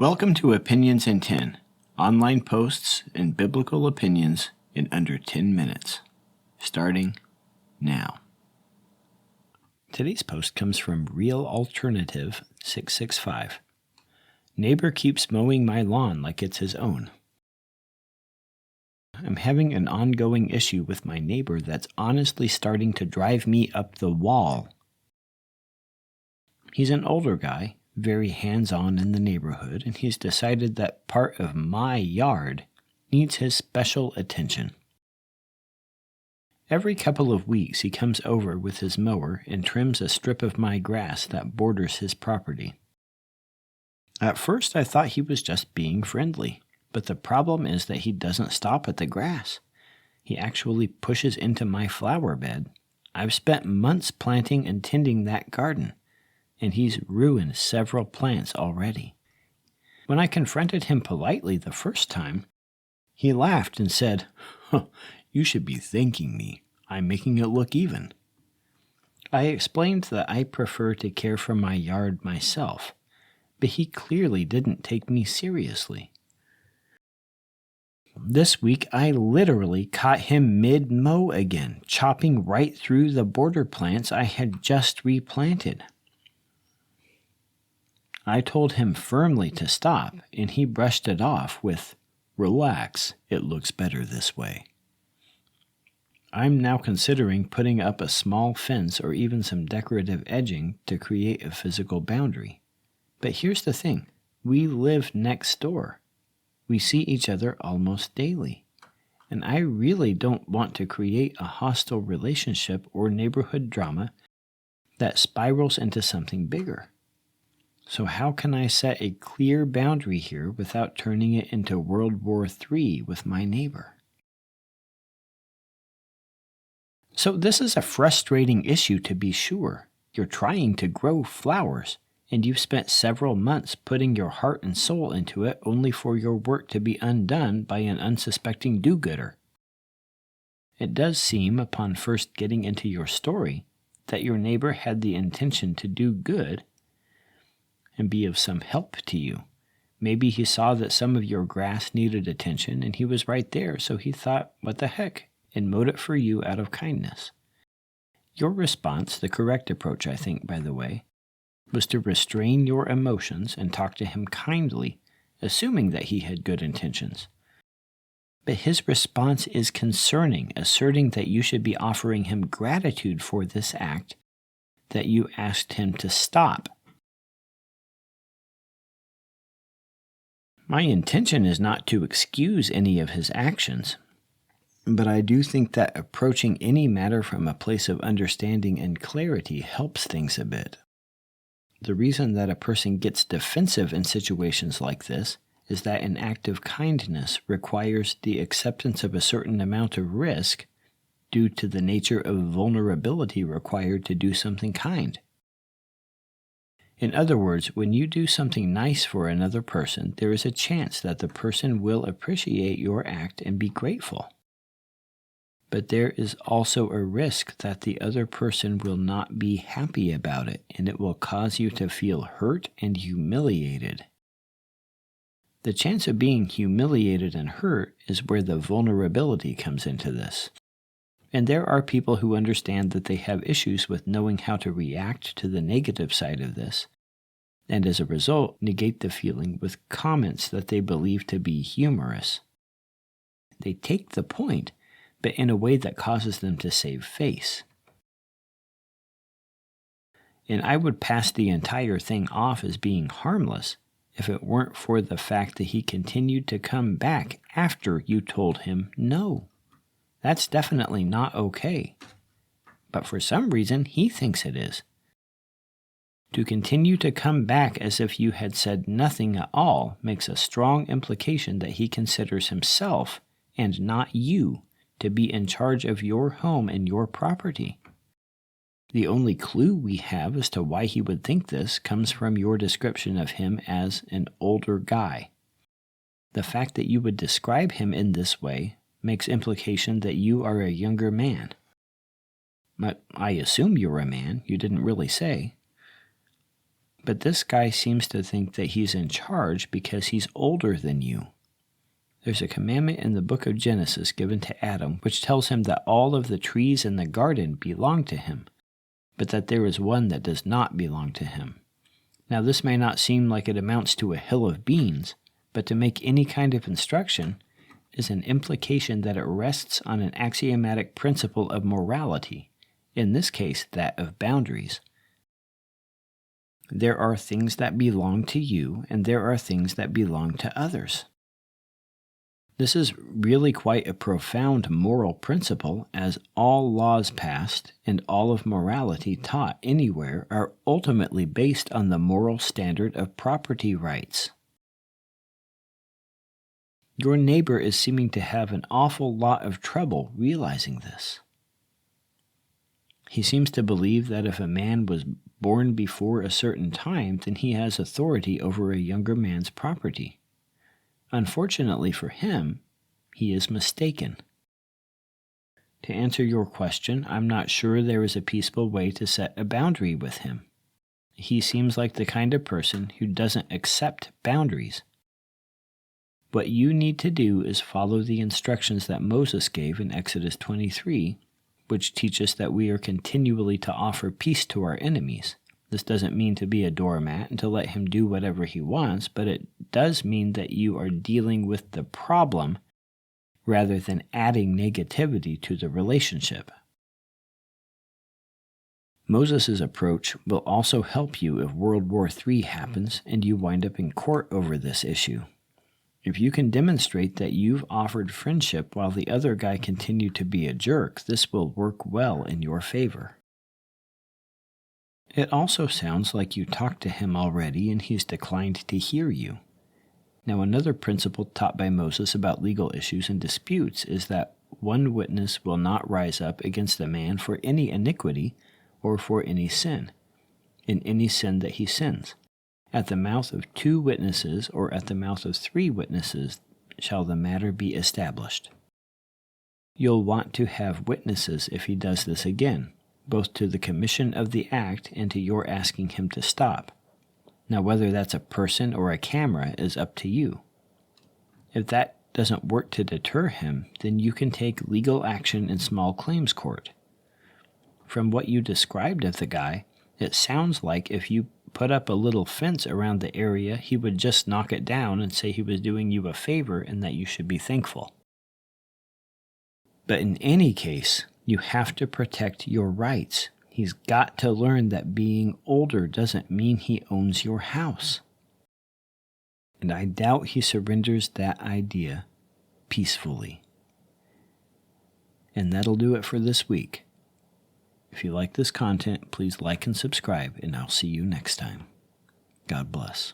Welcome to Opinions in 10, online posts and biblical opinions in under 10 minutes. Starting now. Today's post comes from Real Alternative 665. Neighbor keeps mowing my lawn like it's his own. I'm having an ongoing issue with my neighbor that's honestly starting to drive me up the wall. He's an older guy, very hands-on in the neighborhood, and he's decided that part of my yard needs his special attention. Every couple of weeks he comes over with his mower and trims a strip of my grass that borders his property. At first I thought he was just being friendly, but the problem is that he doesn't stop at the grass. He actually pushes into my flower bed. I've spent months planting and tending that garden, and he's ruined several plants already. When I confronted him politely the first time, he laughed and said, "You should be thanking me. I'm making it look even." I explained that I prefer to care for my yard myself, but he clearly didn't take me seriously. This week, I literally caught him mid-mow again, chopping right through the border plants I had just replanted. I told him firmly to stop, and he brushed it off with, "Relax, it looks better this way." I'm now considering putting up a small fence or even some decorative edging to create a physical boundary. But here's the thing, we live next door. We see each other almost daily, and I really don't want to create a hostile relationship or neighborhood drama that spirals into something bigger. So how can I set a clear boundary here without turning it into World War III with my neighbor? So this is a frustrating issue, to be sure. You're trying to grow flowers, and you've spent several months putting your heart and soul into it only for your work to be undone by an unsuspecting do-gooder. It does seem, upon first getting into your story, that your neighbor had the intention to do good and be of some help to you. Maybe he saw that some of your grass needed attention and he was right there, so he thought, what the heck, and mowed it for you out of kindness. Your response, the correct approach I think, by the way, was to restrain your emotions and talk to him kindly, assuming that he had good intentions. But his response is concerning, asserting that you should be offering him gratitude for this act that you asked him to stop. My intention is not to excuse any of his actions, but I do think that approaching any matter from a place of understanding and clarity helps things a bit. The reason that a person gets defensive in situations like this is that an act of kindness requires the acceptance of a certain amount of risk due to the nature of vulnerability required to do something kind. In other words, when you do something nice for another person, there is a chance that the person will appreciate your act and be grateful. But there is also a risk that the other person will not be happy about it, and it will cause you to feel hurt and humiliated. The chance of being humiliated and hurt is where the vulnerability comes into this. And there are people who understand that they have issues with knowing how to react to the negative side of this, and as a result, negate the feeling with comments that they believe to be humorous. They take the point, but in a way that causes them to save face. And I would pass the entire thing off as being harmless if it weren't for the fact that he continued to come back after you told him no. That's definitely not okay. But for some reason, he thinks it is. To continue to come back as if you had said nothing at all makes a strong implication that he considers himself, and not you, to be in charge of your home and your property. The only clue we have as to why he would think this comes from your description of him as an older guy. The fact that you would describe him in this way makes implication that you are a younger man. I assume you're a man, you didn't really say. But this guy seems to think that he's in charge because he's older than you. There's a commandment in the book of Genesis given to Adam which tells him that all of the trees in the garden belong to him, but that there is one that does not belong to him. Now this may not seem like it amounts to a hill of beans, but to make any kind of instruction is an implication that it rests on an axiomatic principle of morality, in this case that of boundaries. There are things that belong to you, and there are things that belong to others. This is really quite a profound moral principle, as all laws passed and all of morality taught anywhere are ultimately based on the moral standard of property rights. Your neighbor is seeming to have an awful lot of trouble realizing this. He seems to believe that if a man was born before a certain time, then he has authority over a younger man's property. Unfortunately for him, he is mistaken. To answer your question, I'm not sure there is a peaceful way to set a boundary with him. He seems like the kind of person who doesn't accept boundaries. What you need to do is follow the instructions that Moses gave in Exodus 23, which teach us that we are continually to offer peace to our enemies. This doesn't mean to be a doormat and to let him do whatever he wants, but it does mean that you are dealing with the problem rather than adding negativity to the relationship. Moses' approach will also help you if World War III happens and you wind up in court over this issue. If you can demonstrate that you've offered friendship while the other guy continued to be a jerk, this will work well in your favor. It also sounds like you talked to him already and he's declined to hear you. Now, another principle taught by Moses about legal issues and disputes is that one witness will not rise up against a man for any iniquity or for any sin, in any sin that he sins. At the mouth of 2 witnesses or at the mouth of 3 witnesses shall the matter be established. You'll want to have witnesses if he does this again, both to the commission of the act and to your asking him to stop. Now, whether that's a person or a camera is up to you. If that doesn't work to deter him, then you can take legal action in small claims court. From what you described of the guy, it sounds like if you put up a little fence around the area, he would just knock it down and say he was doing you a favor and that you should be thankful. But in any case, you have to protect your rights. He's got to learn that being older doesn't mean he owns your house. And I doubt he surrenders that idea peacefully. And that'll do it for this week. If you like this content, please like and subscribe, and I'll see you next time. God bless.